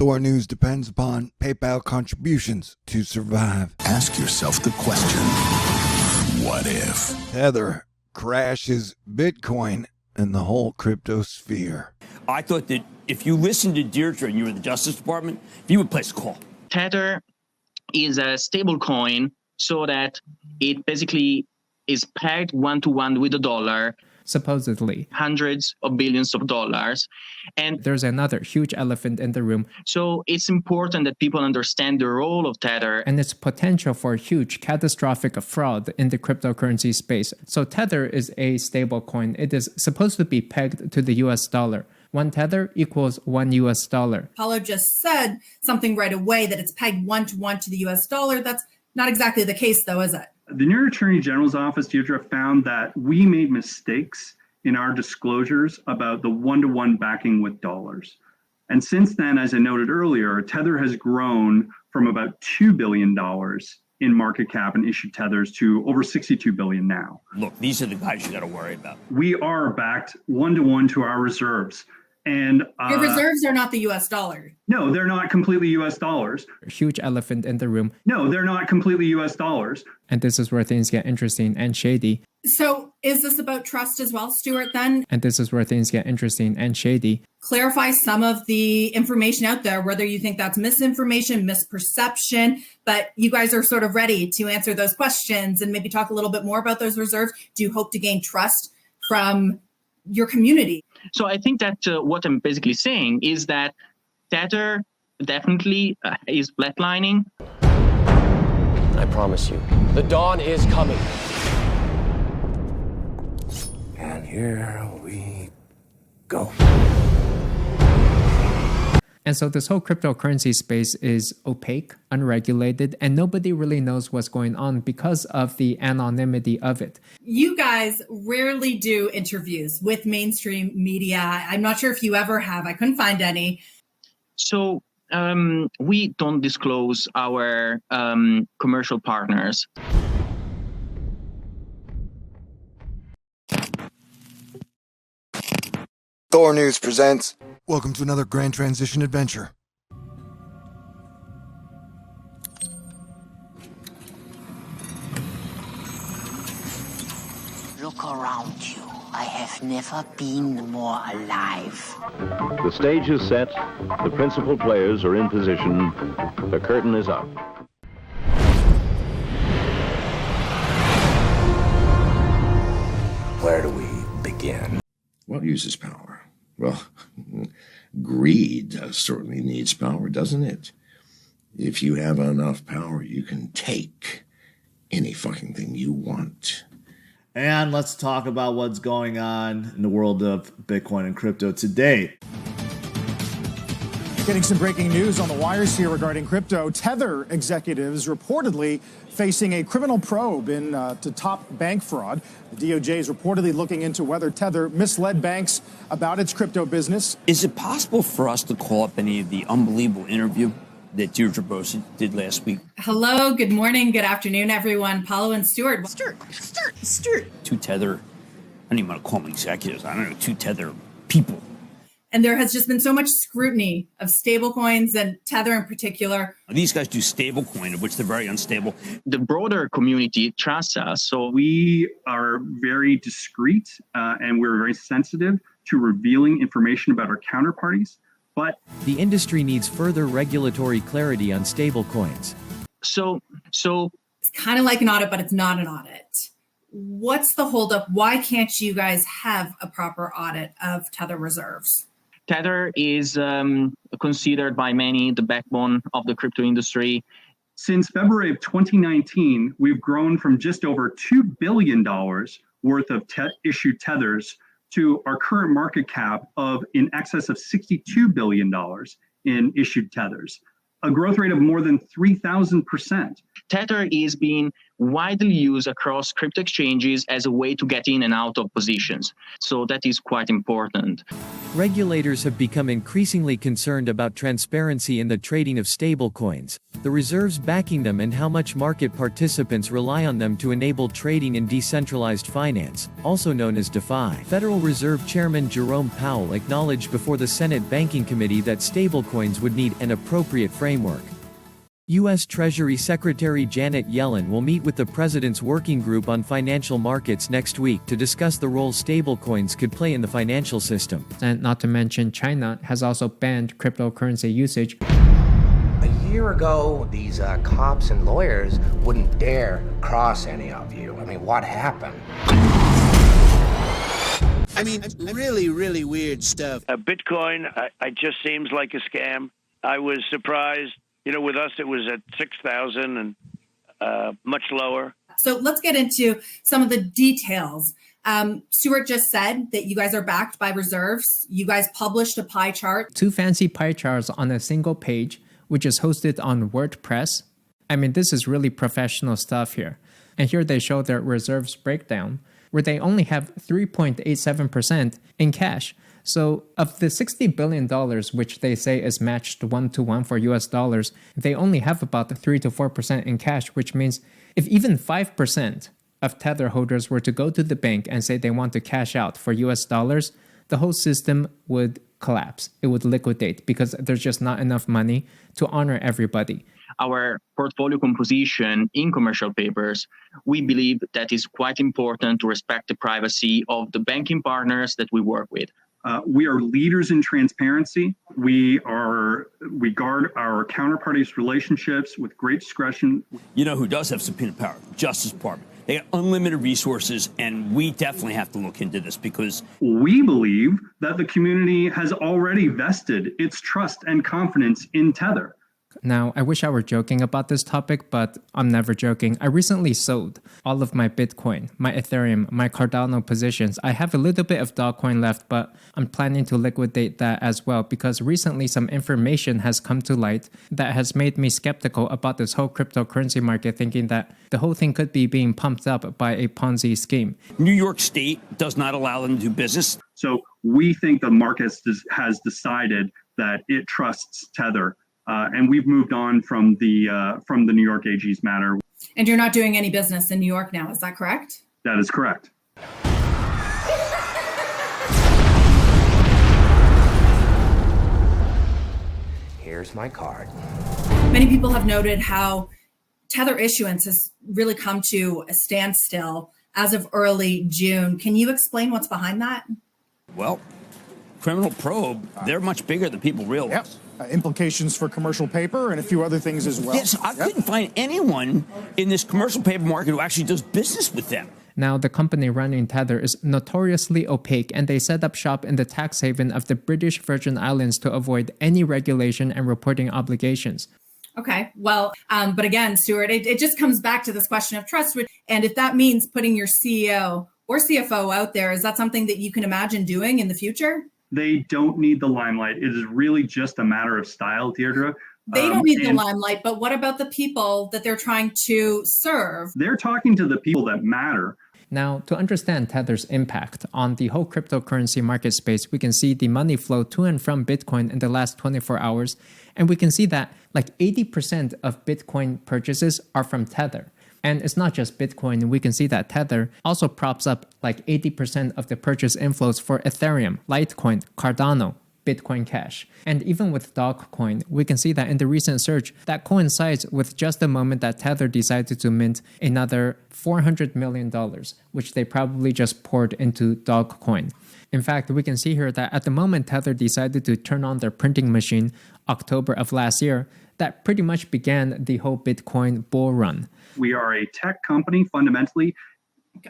THORnews depends upon PayPal contributions to survive. Ask yourself the question, what if? Tether crashes Bitcoin and the whole crypto sphere. I thought that if you listened to Deirdre and you were in the Justice Department, you would place a call. Tether is a stable coin so that it basically is pegged one-to-one with the dollar. Supposedly. Hundreds of billions of dollars. And there's another huge elephant in the room. So it's important that people understand the role of Tether and its potential for huge catastrophic fraud in the cryptocurrency space. So Tether is a stable coin. It is supposed to be pegged to the US dollar. 1 Tether equals $1 US. Paulo just said something right away that it's pegged one-to-one to the US dollar. That's not exactly the case, though, is it? The New York Attorney General's office, Deirdre, found that we made mistakes in our disclosures about the one-to-one backing with dollars. And since then, as I noted earlier, Tether has grown from about $2 billion in market cap and issued tethers to over $62 billion now. Look, these are the guys you got to worry about. We are backed one-to-one to our reserves. And your reserves are not the US dollar. No, they're not completely US dollars. Huge elephant in the room. No, they're not completely US dollars. And this is where things get interesting and shady. So is this about trust as well, Stuart, then? And this is where things get interesting and shady. Clarify some of the information out there, whether you think that's misinformation, misperception, but you guys are sort of ready to answer those questions and maybe talk a little bit more about those reserves. Do you hope to gain trust from your community? So I think that what I'm basically saying is that Tether definitely is flatlining. I promise you, the dawn is coming. And here we go. And so this whole cryptocurrency space is opaque, unregulated, and nobody really knows what's going on because of the anonymity of it. You guys rarely do interviews with mainstream media. I'm not sure if you ever have. I couldn't find any. So we don't disclose our commercial partners. THORnews presents. Welcome to another grand transition adventure. Look around you. I have never been more alive. The stage is set. The principal players are in position. The curtain is up. Where do we begin? What uses power? Well, greed certainly needs power, doesn't it? If you have enough power, you can take any fucking thing you want. And let's talk about what's going on in the world of Bitcoin and crypto today. Getting some breaking news on the wires here regarding crypto. Tether executives reportedly facing a criminal probe to top bank fraud. The DOJ is reportedly looking into whether Tether misled banks about its crypto business. Is it possible for us to call up any of the unbelievable interview that Deirdre Bosa did last week? Hello, good morning, good afternoon, everyone. Paulo and Stuart. Stuart. Two Tether, I don't even want to call them executives. I don't know, two Tether people. And there has just been so much scrutiny of stablecoins and Tether in particular. These guys do stablecoin, of which they're very unstable. The broader community trusts us. So we are very discreet and we're very sensitive to revealing information about our counterparties. But the industry needs further regulatory clarity on stablecoins. So it's kind of like an audit, but it's not an audit. What's the holdup? Why can't you guys have a proper audit of Tether reserves? Tether is considered by many the backbone of the crypto industry. Since February of 2019, we've grown from just over $2 billion worth of issued tethers to our current market cap of in excess of $62 billion in issued tethers, a growth rate of more than 3,000%. Tether is being widely used across crypto exchanges as a way to get in and out of positions. So that is quite important. Regulators have become increasingly concerned about transparency in the trading of stablecoins, the reserves backing them, and how much market participants rely on them to enable trading in decentralized finance, also known as DeFi. Federal Reserve Chairman Jerome Powell acknowledged before the Senate Banking Committee that stablecoins would need an appropriate framework. U.S. Treasury Secretary Janet Yellen will meet with the President's Working Group on Financial Markets next week to discuss the role stablecoins could play in the financial system. And not to mention, China has also banned cryptocurrency usage. A year ago, these cops and lawyers wouldn't dare cross any of you. I mean, what happened? I mean, really, really weird stuff. Bitcoin, it just seems like a scam. I was surprised. You know, with us, it was at 6,000 and much lower. So let's get into some of the details. Stuart just said that you guys are backed by reserves. You guys published a pie chart. 2 fancy pie charts on a single page, which is hosted on WordPress. I mean, this is really professional stuff here. And here they show their reserves breakdown, where they only have 3.87% in cash. So of the $60 billion, which they say is matched 1-to-1 for US dollars, they only have about 3 to 4% in cash, which means if even 5% of Tether holders were to go to the bank and say they want to cash out for US dollars, the whole system would collapse. It would liquidate because there's just not enough money to honor everybody. Our portfolio composition in commercial papers, we believe that it's quite important to respect the privacy of the banking partners that we work with. We are leaders in transparency. We guard our counterparties' relationships with great discretion. You know who does have subpoena power? Justice Department. They have unlimited resources, and we definitely have to look into this because we believe that the community has already vested its trust and confidence in Tether. Now, I wish I were joking about this topic, but I'm never joking. I recently sold all of my Bitcoin, my Ethereum, my Cardano positions. I have a little bit of Dogecoin left, but I'm planning to liquidate that as well because recently some information has come to light that has made me skeptical about this whole cryptocurrency market, thinking that the whole thing could be being pumped up by a Ponzi scheme. New York State does not allow them to do business. So we think the market has decided that it trusts Tether. And we've moved on from the New York AG's matter. And you're not doing any business in New York now, is that correct? That is correct. Here's my card. Many people have noted how Tether issuance has really come to a standstill as of early June. Can you explain what's behind that? Well, criminal probe, they're much bigger than people realize. Yep. Implications for commercial paper and a few other things as well. Yes, I couldn't find anyone in this commercial paper market who actually does business with them. Now, the company running Tether is notoriously opaque, and they set up shop in the tax haven of the British Virgin Islands to avoid any regulation and reporting obligations. Okay, well, but again, Stuart, it just comes back to this question of trust. And if that means putting your CEO or CFO out there, is that something that you can imagine doing in the future? They don't need the limelight. It is really just a matter of style, Deirdre. They don't need the limelight, but what about the people that they're trying to serve? They're talking to the people that matter. Now, to understand Tether's impact on the whole cryptocurrency market space, we can see the money flow to and from Bitcoin in the last 24 hours. And we can see that like 80% of Bitcoin purchases are from Tether. And it's not just Bitcoin. We can see that Tether also props up like 80% of the purchase inflows for Ethereum, Litecoin, Cardano, Bitcoin Cash. And even with Dogecoin, we can see that in the recent surge, that coincides with just the moment that Tether decided to mint another $400 million, which they probably just poured into Dogecoin. In fact, we can see here that at the moment Tether decided to turn on their printing machine, October of last year, that pretty much began the whole Bitcoin bull run. We are a tech company fundamentally.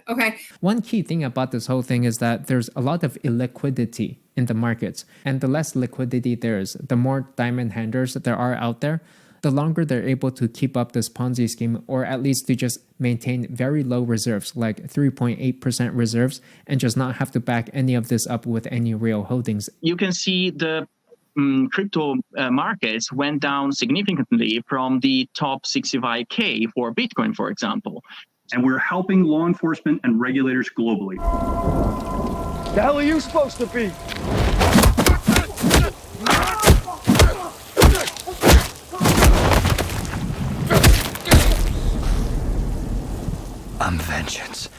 Okay. One key thing about this whole thing is that there's a lot of illiquidity in the markets. And the less liquidity there is, the more diamond handlers that there are out there, the longer they're able to keep up this Ponzi scheme, or at least to just maintain very low reserves, like 3.8% reserves, and just not have to back any of this up with any real holdings. You can see the crypto markets went down significantly from the top 65K for Bitcoin, for example. And we're helping law enforcement and regulators globally. The hell are you supposed to be? I'm vengeance.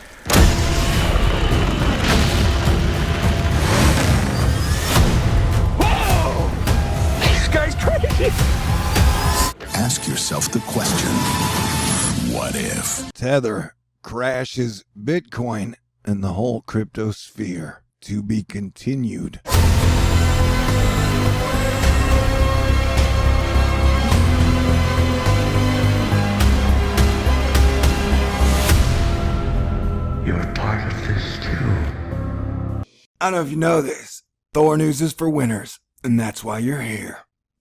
Whoa! This guy's crazy! Ask yourself the question, what if? Tether crashes Bitcoin and the whole crypto sphere. To be continued. You're part of this too. I don't know if you know this. THORnews is for winners, and that's why you're here.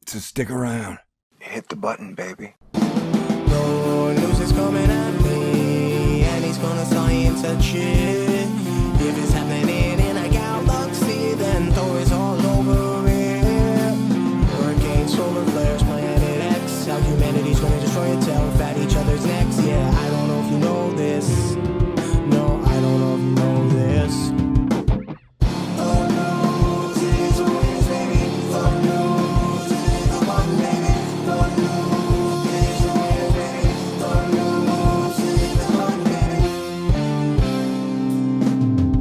So stick around. Hit the button, baby. THORnews is coming at me, and he's gonna science a shit. If it's happening in a galaxy, then Thor is all over it. Hurricane, solar flares, planet X. How humanity's gonna destroy itself at each other's necks. Yeah, I don't know if you know this. No, I don't know if you know this. THORnews is a winners, baby. THORnews is the button, baby. THORnews is a winners, baby. THORnews is the button, baby.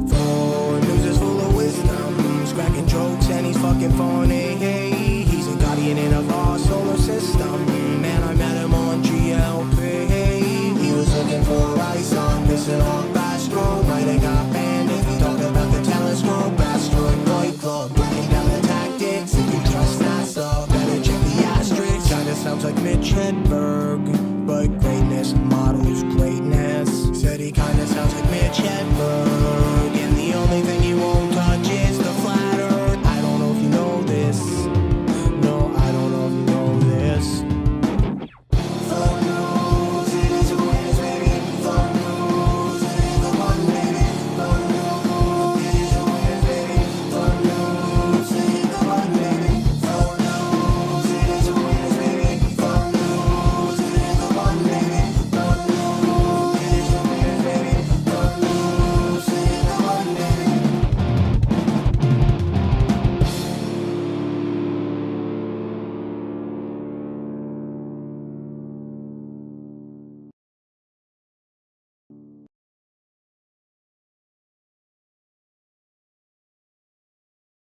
THORnews is full of wisdom, he's cracking jokes and he's fucking funny. Hey, he's a guardian in of our solar system. Man, I met him on GLP. He was looking for ice on missing off Astro. Might have got banned if he talked about the telescope. Asteroid Boy Club, breaking down the tactics. If you trust NASA, better check the asterisks. Kinda sounds like Mitch Hedberg, but greatness models greatness. Said he kinda sounds like